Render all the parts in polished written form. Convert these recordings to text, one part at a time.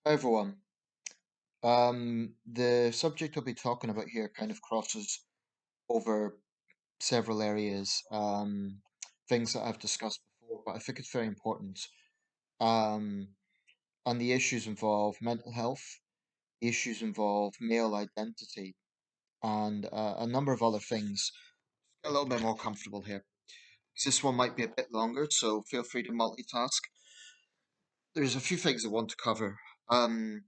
Hi everyone. The subject I'll be talking about here kind of crosses over several areas, things that I've discussed before, but I think it's very important. Um, and the issues involve mental health, the issues involve male identity, and a number of other things. Get a little bit more comfortable here. This one might be a bit longer, so feel free to multitask. There's a few things I want to cover. Um,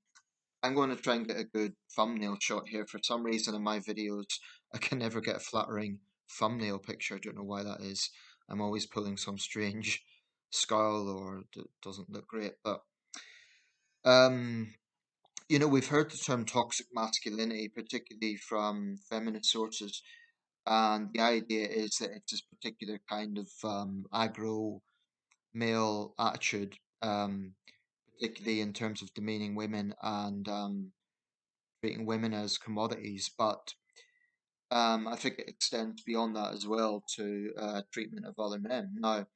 I'm going to try and get a good thumbnail shot here. For some reason in my videos, I can never get a flattering thumbnail picture. I don't know why that is. I'm always pulling some strange skull or it doesn't look great. But, um, we've heard the term toxic masculinity, particularly from feminist sources. And the idea is that it's this particular kind of aggro male attitude, particularly in terms of demeaning women and treating women as commodities, but I think it extends beyond that as well to treatment of other men. Now,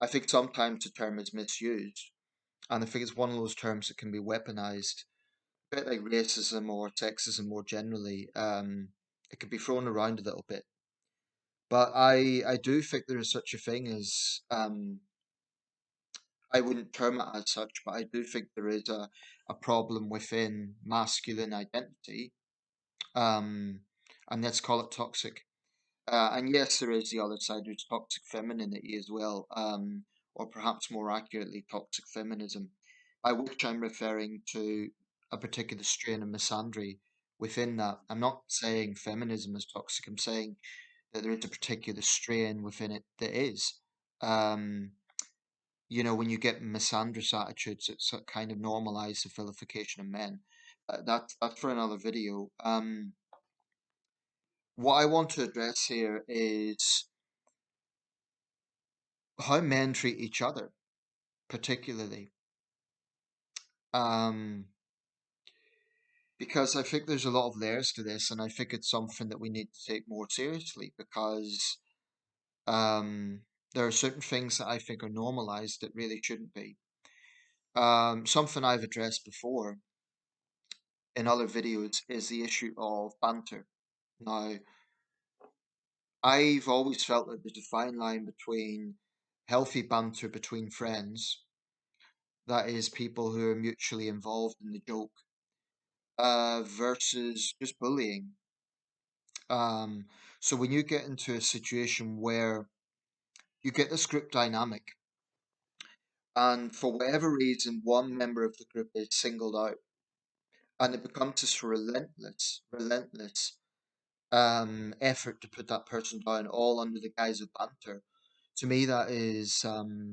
I think sometimes the term is misused, and I think it's one of those terms that can be weaponized, a bit like racism or sexism more generally. It can be thrown around a little bit, but I do think there is such a thing as I wouldn't term it as such, but I do think there is a problem within masculine identity, um, and let's call it toxic. And yes, there is the other side, there's toxic femininity as well, or perhaps more accurately, toxic feminism, by which I'm referring to a particular strain of misandry within that. I'm not saying feminism is toxic, I'm saying that there is a particular strain within it that is. Um, when you get misandrous attitudes, it's a kind of normalized the vilification of men. That's for another video. What I want to address here is how men treat each other, particularly. Um, because I think there's a lot of layers to this, and I think it's something that we need to take more seriously because um, there are certain things that I think are normalized that really shouldn't be. Something I've addressed before in other videos is the issue of banter. Now, I've always felt that there's a fine line between healthy banter between friends, that is, people who are mutually involved in the joke, versus just bullying. Um, so when you get into a situation where you get this group dynamic, and for whatever reason, one member of the group is singled out, and it becomes this relentless effort to put that person down, all under the guise of banter. To me, that is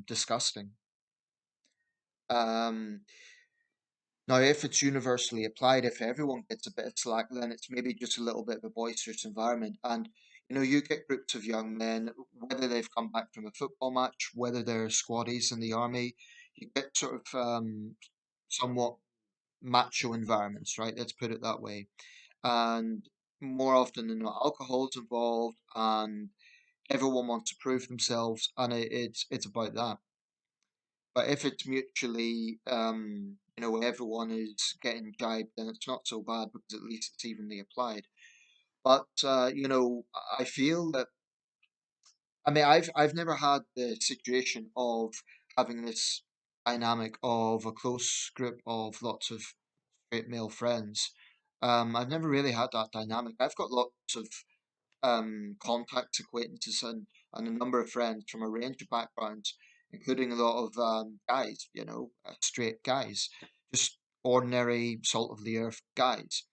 disgusting. Um, Now, if it's universally applied, if everyone gets a bit of slack, then it's maybe just a little bit of a boisterous environment. And, you get groups of young men, whether they've come back from a football match, whether they're squaddies in the army, you get sort of somewhat macho environments, right? Let's put it that way. And more often than not, alcohol's involved, and everyone wants to prove themselves, and it's about that. But if it's mutually, everyone is getting jibed, then it's not so bad because at least it's evenly applied. But I feel that I mean I've never had the situation of having this dynamic of a close group of lots of straight male friends. I've never really had that dynamic. I've got lots of contacts, acquaintances, and a number of friends from a range of backgrounds, including a lot of guys, straight guys, just ordinary salt of the earth guys.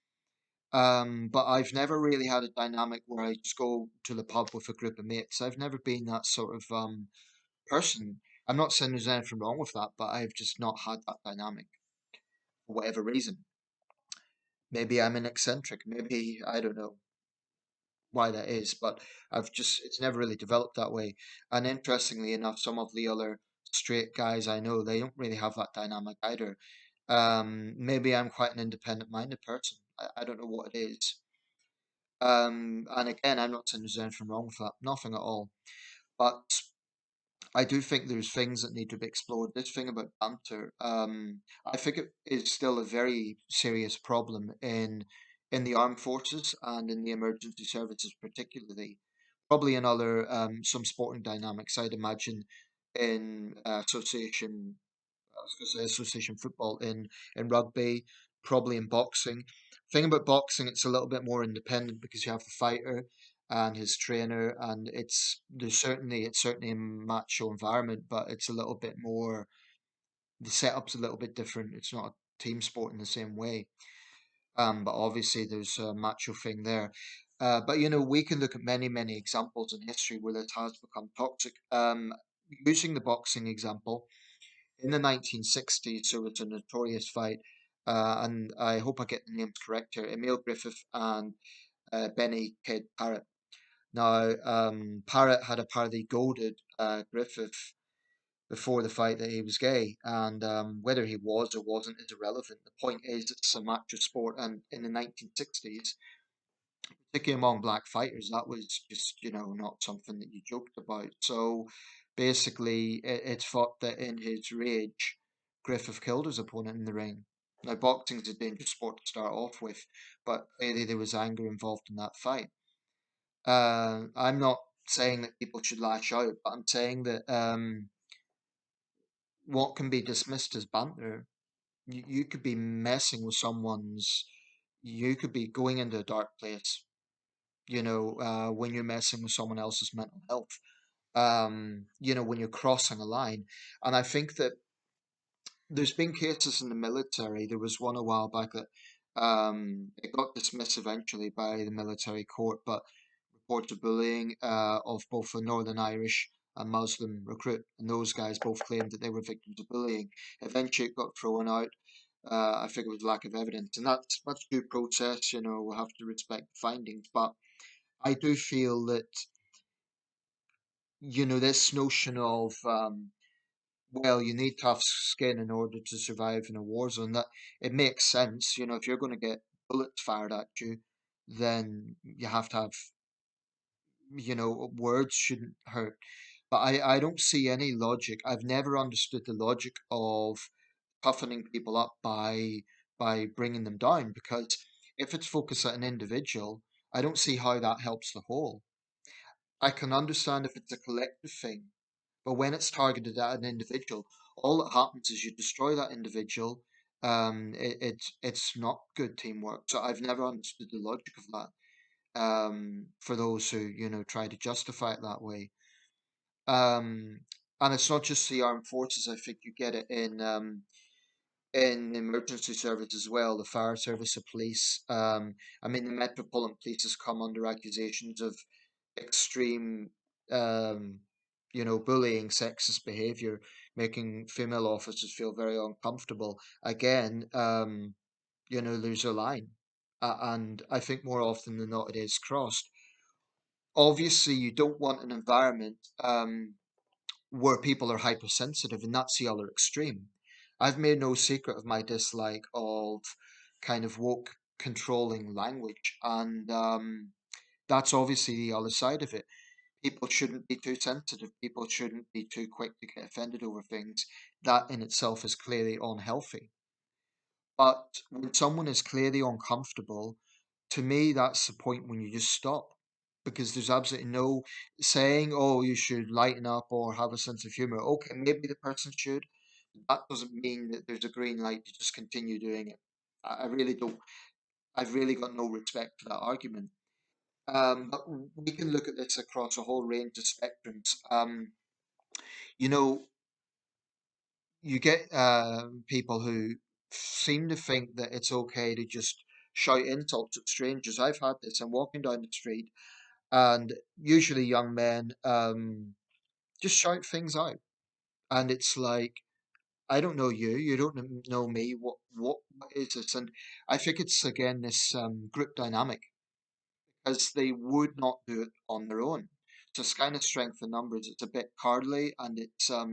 But I've never really had a dynamic where I just go to the pub with a group of mates. I've never been that sort of person. I'm not saying there's anything wrong with that, but I've just not had that dynamic for whatever reason. Maybe I'm an eccentric. Maybe I don't know why that is, but it's never really developed that way. And interestingly enough, some of the other straight guys I know, they don't really have that dynamic either. Maybe I'm quite an independent minded person. I don't know what it is. And again, I'm not saying there's anything wrong with that, nothing at all. But I do think there's things that need to be explored. This thing about banter, I think it is still a very serious problem in the armed forces and in the emergency services, particularly. Probably in other some sporting dynamics, I'd imagine in association, I was going to say association football in rugby, probably in boxing. Thing about boxing, it's a little bit more independent because you have the fighter and his trainer, and it's certainly a macho environment, but it's a little bit more, the setup's a little bit different. It's not a team sport in the same way. But obviously there's a macho thing there. But we can look at many examples in history where it has become toxic. Using the boxing example, in the 1960s, there was a notorious fight, and I hope I get the names correct here, Emil Griffith and Benny Kid Parrott. Now, Parrott had apparently goaded Griffith before the fight that he was gay, and whether he was or wasn't is irrelevant. The point is, it's a macho sport, and in the 1960s, particularly among black fighters, that was just, not something that you joked about. So basically, it's thought that in his rage, Griffith killed his opponent in the ring. Now, boxing is a dangerous sport to start off with, but clearly there was anger involved in that fight. I'm not saying that people should lash out, but I'm saying that what can be dismissed as banter, you could be messing with you could be going into a dark place, when you're messing with someone else's mental health, when you're crossing a line. And I think that there's been cases in the military. There was one a while back that it got dismissed eventually by the military court, but reports of bullying of both a Northern Irish and Muslim recruit, and those guys both claimed that they were victims of bullying. Eventually, it got thrown out. I think it was lack of evidence, and that's due process. We'll have to respect the findings, but I do feel that this notion of well, you need tough skin in order to survive in a war zone. That it makes sense. If you're going to get bullets fired at you, then you have to have, words shouldn't hurt. But I don't see any logic. I've never understood the logic of toughening people up by bringing them down, because if it's focused at an individual, I don't see how that helps the whole. I can understand if it's a collective thing, but when it's targeted at an individual, all that happens is you destroy that individual. It's not good teamwork. So I've never understood the logic of that. For those who try to justify it that way. Um, and it's not just the armed forces. I think you get it in emergency service as well, the fire service, the police. I mean, the Metropolitan Police has come under accusations of extreme, um, bullying, sexist behavior, making female officers feel very uncomfortable. Again, there's a line, and I think more often than not it is crossed. Obviously, you don't want an environment where people are hypersensitive, and that's the other extreme. I've made no secret of my dislike of kind of woke controlling language, and that's obviously the other side of it. People shouldn't be too sensitive. People shouldn't be too quick to get offended over things. That in itself is clearly unhealthy. But when someone is clearly uncomfortable, to me, that's the point when you just stop. Because there's absolutely no saying, oh, you should lighten up or have a sense of humor. Okay, maybe the person should. That doesn't mean that there's a green light to just continue doing it. I really don't. I've really got no respect for that argument. But we can look at this across a whole range of spectrums. You know, you get people who seem to think that it's okay to just shout insults at strangers. I've had this. I'm walking down the street, and usually young men just shout things out, and it's like, I don't know you, you don't know me. What is this? And I think it's again this group dynamic, because they would not do it on their own. So it's kind of strength in numbers. It's a bit cowardly, and it's I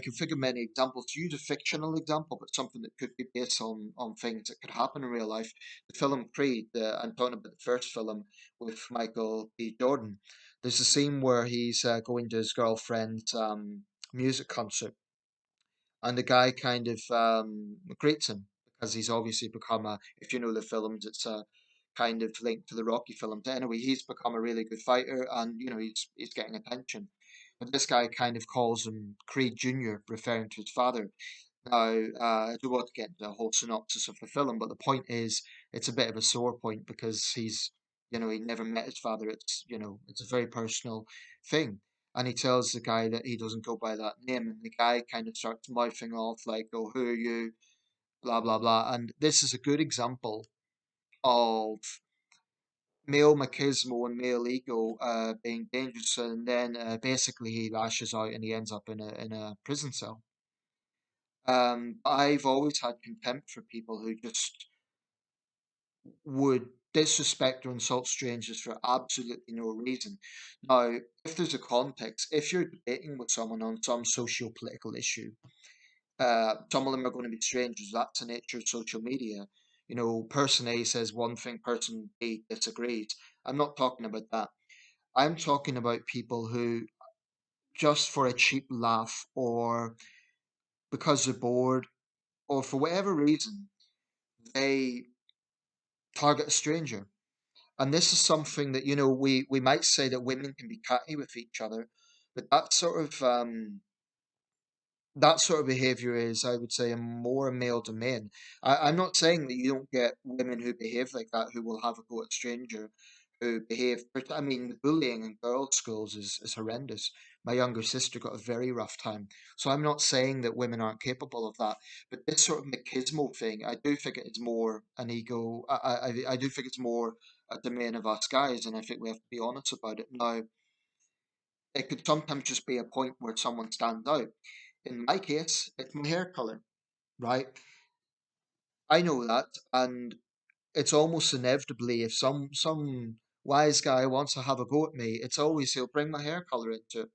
can think of many examples. To use a fictional example, but something that could be based on things that could happen in real life. The film Creed, I'm talking about the first film with Michael B. Jordan. There's a scene where he's going to his girlfriend's music concert, and the guy kind of greets him because he's obviously become a. If you know the films, it's a kind of linked to the Rocky films. Anyway, he's become a really good fighter, and he's getting attention. But this guy kind of calls him Creed Junior, referring to his father. Now, I don't want to get into a whole synopsis of the film, but the point is, it's a bit of a sore point because he never met his father. It's a very personal thing. And he tells the guy that he doesn't go by that name, and the guy kind of starts mouthing off like, "Oh, who are you?" Blah blah blah. And this is a good example of male machismo and male ego being dangerous, and then basically he lashes out and he ends up in a prison cell. I've always had contempt for people who just would disrespect or insult strangers for absolutely no reason. Now, if there's a context, if you're debating with someone on some socio-political issue, some of them are going to be strangers. That's the nature of social media. Person A says one thing, person B disagrees. I'm not talking about that. I'm talking about people who, just for a cheap laugh or because they're bored or for whatever reason, they target a stranger. And this is something that, we might say that women can be catty with each other, but that sort of behavior is, I would say, a more male domain. I'm not saying that you don't get women who behave like that, who will have a go at a stranger, who behave. I mean, the bullying in girls' schools is horrendous. My younger sister got a very rough time. So I'm not saying that women aren't capable of that, but this sort of machismo thing, I do think it is more an ego. I do think it's more a domain of us guys, and I think we have to be honest about it. Now, it could sometimes just be a point where someone stands out. In my case, it's my hair color, right? I know that, and it's almost inevitably if some wise guy wants to have a go at me, it's always he'll bring my hair color into it.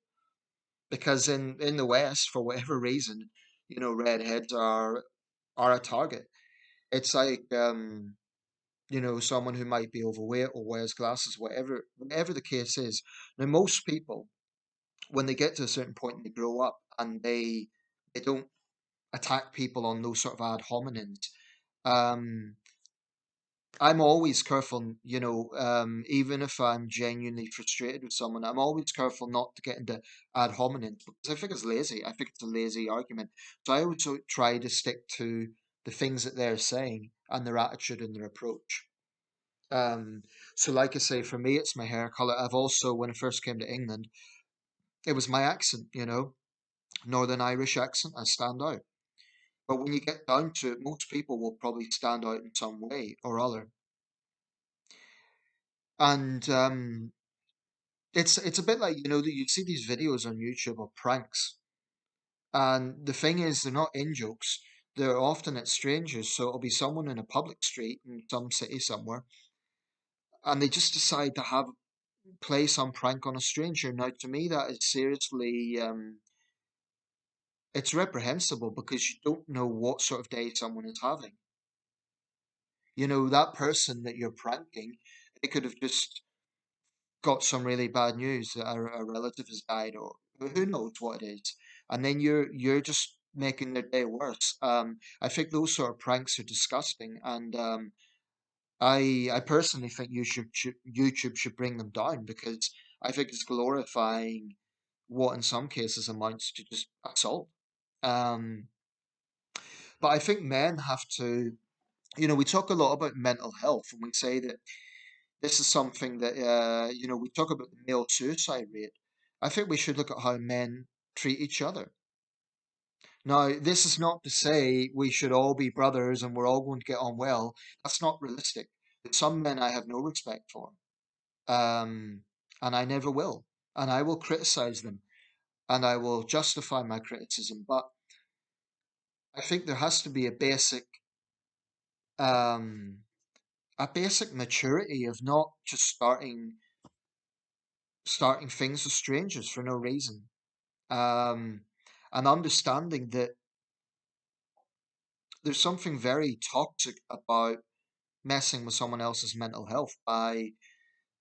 Because in the West, for whatever reason, redheads are a target. It's like someone who might be overweight or wears glasses, whatever the case is. Now, most people, when they get to a certain point and they grow up and they don't attack people on those sort of ad hominems. Um, I'm always careful, even if I'm genuinely frustrated with someone, I'm always careful not to get into ad hominems because I think it's lazy. I think it's a lazy argument. So I always try to stick to the things that they're saying and their attitude and their approach. Um, so like I say, for me, it's my hair color. I've also, when I first came to England, it was my accent, Northern Irish accent. I stand out. But when you get down to it, most people will probably stand out in some way or other. And it's a bit like, that you see these videos on YouTube of pranks. And the thing is, they're not in jokes. They're often at strangers. So it'll be someone in a public street in some city somewhere, and they just decide to have play some prank on a stranger. Now, to me, that is seriously, it's reprehensible because you don't know what sort of day someone is having. That person that you're pranking, they could have just got some really bad news that a relative has died, or who knows what it is, and then you're just making their day worse. I think those sort of pranks are disgusting, and I personally think YouTube should bring them down because I think it's glorifying what in some cases amounts to just assault. Um, but I think men have to, we talk a lot about mental health, and we say that this is something that we talk about the male suicide rate. I think we should look at how men treat each other. Now, this is not to say we should all be brothers and we're all going to get on well. That's not realistic. Some men I have no respect for, um, and I never will. And I will criticize them, and I will justify my criticism. But I think there has to be um, a basic maturity of not just starting things with strangers for no reason. um, and understanding that there's something very toxic about messing with someone else's mental health by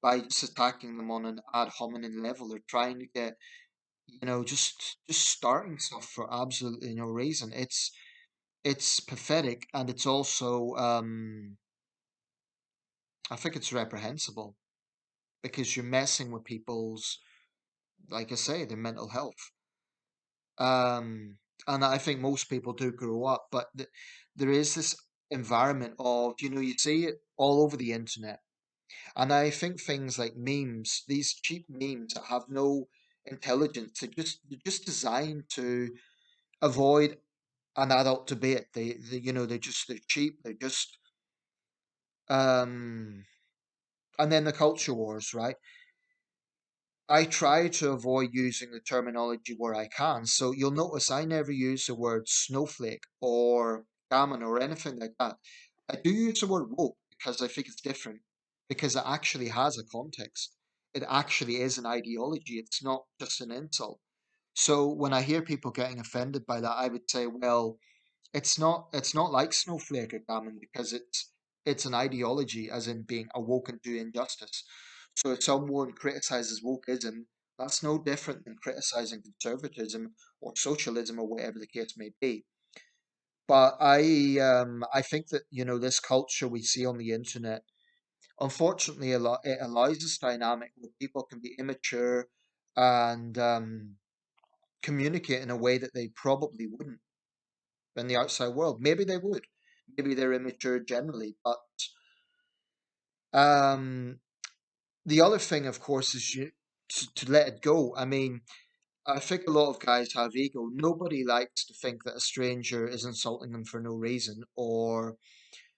by just attacking them on an ad hominem level. They're trying to get, just starting stuff for absolutely no reason. It's pathetic, and it's also I think it's reprehensible because you're messing with people's, like I say, their mental health. Um, and I think most people do grow up, but there is this environment of, you see it all over the internet. And I think things like memes, these cheap memes that have no intelligence, they're just designed to avoid an adult debate. They're cheap. They're just and then the culture wars, right? I try to avoid using the terminology where I can. So you'll notice I never use the word snowflake or gammon or anything like that. I do use the word woke because I think it's different, because it actually has a context. It actually is an ideology. It's not just an insult. So when I hear people getting offended by that, I would say, well, it's not like snowflake or gammon because it's an ideology, as in being awoken to injustice. So if someone criticizes wokeism, that's no different than criticizing conservatism or socialism or whatever the case may be. But I think that this culture we see on the internet, unfortunately, it allows this dynamic where people can be immature and communicate in a way that they probably wouldn't in the outside world. Maybe they would. Maybe they're immature generally. But um, the other thing, of course, is to let it go. I mean, I think a lot of guys have ego. Nobody likes to think that a stranger is insulting them for no reason or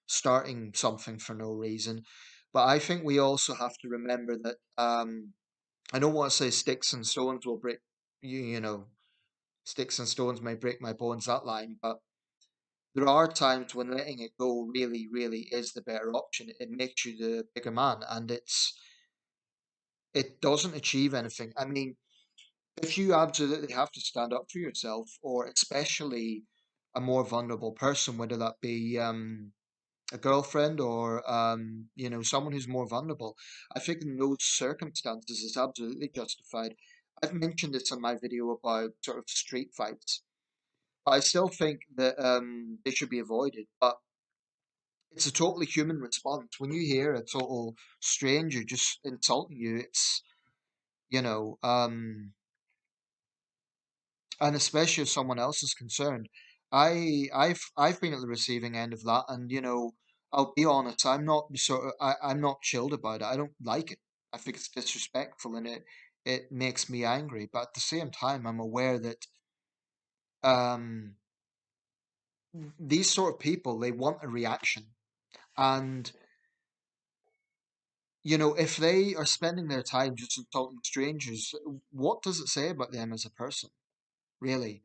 starting something for no reason. But I think we also have to remember that I don't want to say sticks and stones will break you, sticks and stones may break my bones, that line, but there are times when letting it go really, really is the better option. It makes you the bigger man, and it doesn't achieve anything. I mean, if you absolutely have to stand up for yourself, or especially a more vulnerable person, whether that be a girlfriend or someone who's more vulnerable, I think in those circumstances it's absolutely justified. I've mentioned this in my video about sort of street fights. I still think that they should be avoided, but it's a totally human response. When you hear a total stranger just insulting you, it's, you know, um, and especially if someone else is concerned. I've been at the receiving end of that, and I'll be honest, I'm not chilled about it. I don't like it. I think it's disrespectful, and it makes me angry. But at the same time, I'm aware that um, these sort of people, they want a reaction, and if they are spending their time just insulting strangers, what does it say about them as a person, really?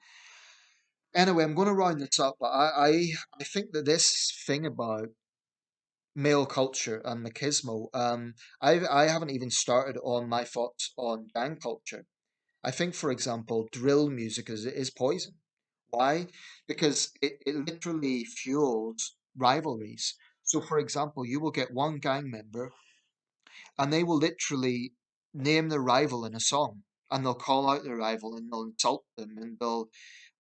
Anyway, I'm going to round this up, but I think that this thing about male culture and machismo, I haven't even started on my thoughts on gang culture. I think, for example, drill music is poison. Why? Because it literally fuels rivalries. So, for example, you will get one gang member and they will literally name their rival in a song, and they'll call out their rival and they'll insult them and they'll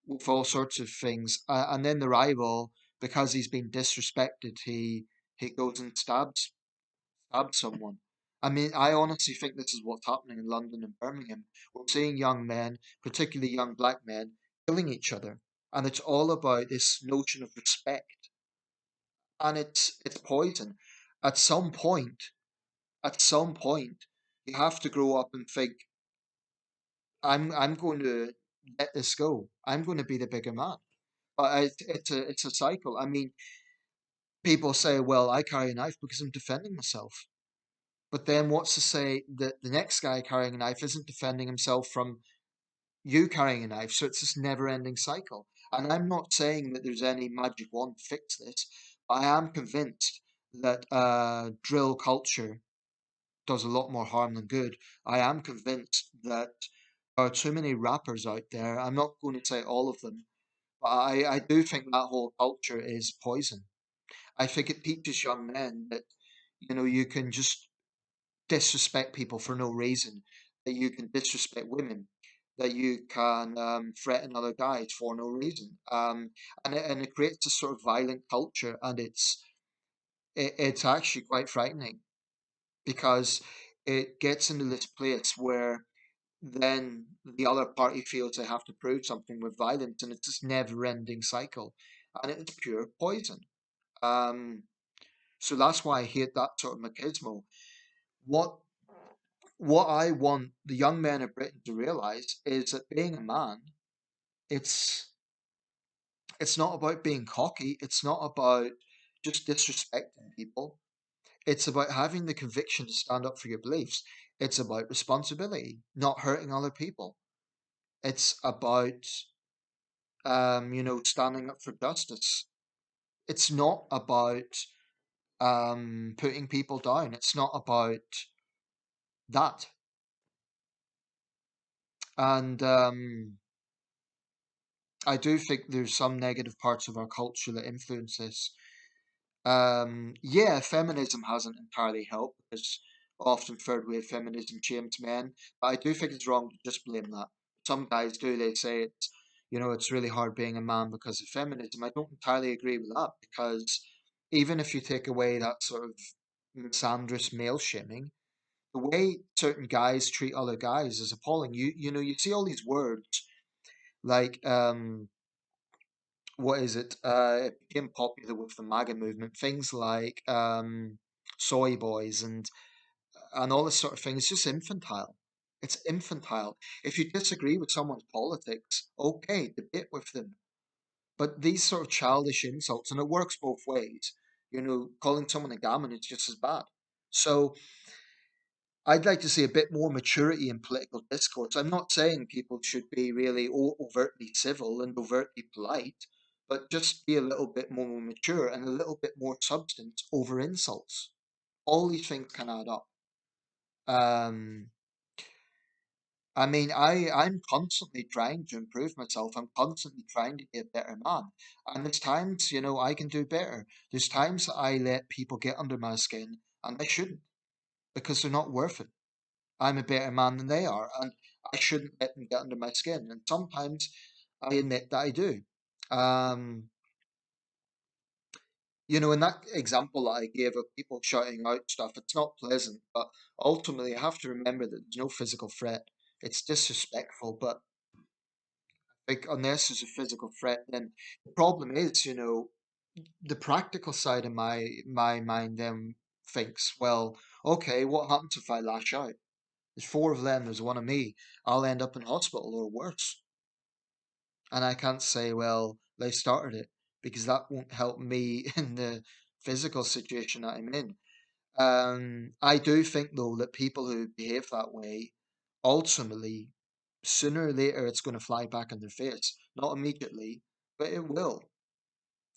with all sorts of things, and then the rival, because he's been disrespected, he goes and stabs someone. I mean, I honestly think this is what's happening in London and Birmingham. We're seeing young men, particularly young black men, killing each other, and it's all about this notion of respect, and it's poison. At some point, at some point, you have to grow up and think, I'm going to let this go. I'm going to be the bigger man. But it's a cycle. I mean, people say, well, I carry a knife because I'm defending myself. But then what's to say that the next guy carrying a knife isn't defending himself from you carrying a knife? So it's this never-ending cycle. And I'm not saying that there's any magic wand to fix this. I am convinced that drill culture does a lot more harm than good. I am convinced that there are too many rappers out there. I'm not going to say all of them, but I do think that whole culture is poison. I think it teaches young men that you can just disrespect people for no reason, that you can disrespect women, that you can threaten other guys for no reason, and it creates a sort of violent culture, and it's actually quite frightening because it gets into this place where then the other party feels they have to prove something with violence, and it's this never-ending cycle, and it's pure poison. Um, so that's why I hate that sort of machismo. What what I want the young men of Britain to realize is that being a man, it's it's not about being cocky. It's not about just disrespecting people. It's about having the conviction to stand up for your beliefs. It's about responsibility, not hurting other people. It's about standing up for justice. It's not about putting people down. It's not about that. And I do think there's some negative parts of our culture that influence this. Yeah, feminism hasn't entirely helped because often third wave feminism shames men, but I do think it's wrong to just blame that. Some guys do, they say it's really hard being a man because of feminism. I don't entirely agree with that because even if you take away that sort of misandrous male shaming, the way certain guys treat other guys is appalling. You see all these words like what is it? It became popular with the MAGA movement. Things like soy boys and all this sort of thing. It's just infantile. It's infantile. If you disagree with someone's politics, okay, debate with them. But these sort of childish insults, and it works both ways. Calling someone a gammon is just as bad. So I'd like to see a bit more maturity in political discourse. I'm not saying people should be really overtly civil and overtly polite, but just be a little bit more mature and a little bit more substance over insults. All these things can add up. Um, I mean, I'm constantly trying to improve myself. I'm constantly trying to be a better man. And there's times, I can do better. There's times that I let people get under my skin, and I shouldn't because they're not worth it. I'm a better man than they are, and I shouldn't let them get under my skin. And sometimes I admit that I do. Um, in that example that I gave of people shouting out stuff, it's not pleasant, but ultimately I have to remember that there's no physical threat. It's disrespectful, but like unless there's a physical threat, then the problem is, the practical side of my mind then thinks, well, okay, what happens if I lash out? There's four of them, there's one of me. I'll end up in hospital or worse. And I can't say, well, they started it because that won't help me in the physical situation that I'm in. I do think, though, that people who behave that way, ultimately, sooner or later, it's going to fly back in their face. Not immediately, but it will.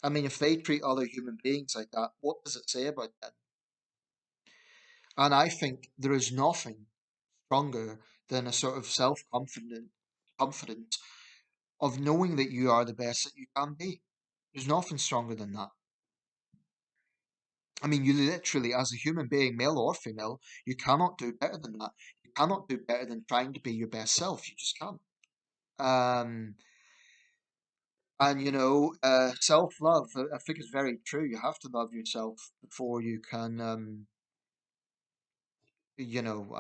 I mean, if they treat other human beings like that, what does it say about them? And I think there is nothing stronger than a sort of self-confident confidence of knowing that you are the best that you can be. There's nothing stronger than that. I mean, you literally, as a human being, male or female, you cannot do better than that. You cannot do better than trying to be your best self. You just can't. Um, and self-love, I think is very true. You have to love yourself before you can, I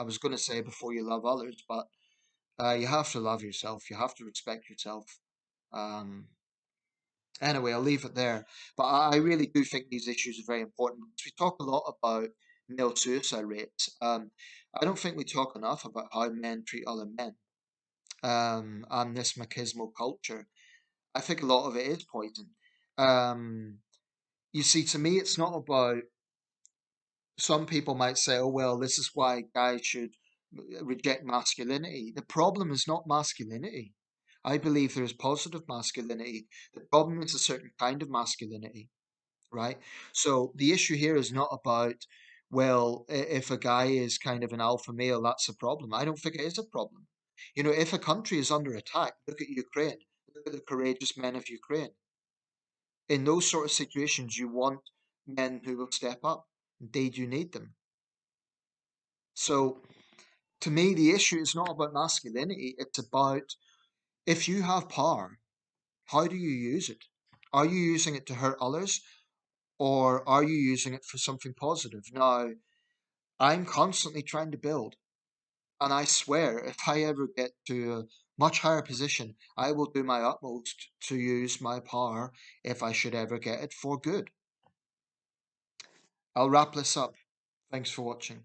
was going to say before you love others, but you have to love yourself. You have to respect yourself. Um, Anyway, I'll leave it there. But I really do think these issues are very important because we talk a lot about male suicide rates. I don't think we talk enough about how men treat other men and this machismo culture. I think a lot of it is poison. Um, you see, to me, it's not about. Some people might say, "Oh well, this is why guys should reject masculinity." The problem is not masculinity. I believe there is positive masculinity. The problem is a certain kind of masculinity, right? So the issue here is not about, well, if a guy is kind of an alpha male, that's a problem. I don't think it is a problem. If a country is under attack, look at Ukraine. Look at the courageous men of Ukraine. In those sort of situations, you want men who will step up. Indeed, you need them. So, to me, the issue is not about masculinity, it's about if you have power, how do you use it? Are you using it to hurt others or are you using it for something positive? Now, I'm constantly trying to build, and I swear if I ever get to a much higher position, I will do my utmost to use my power if I should ever get it for good. I'll wrap this up. Thanks for watching.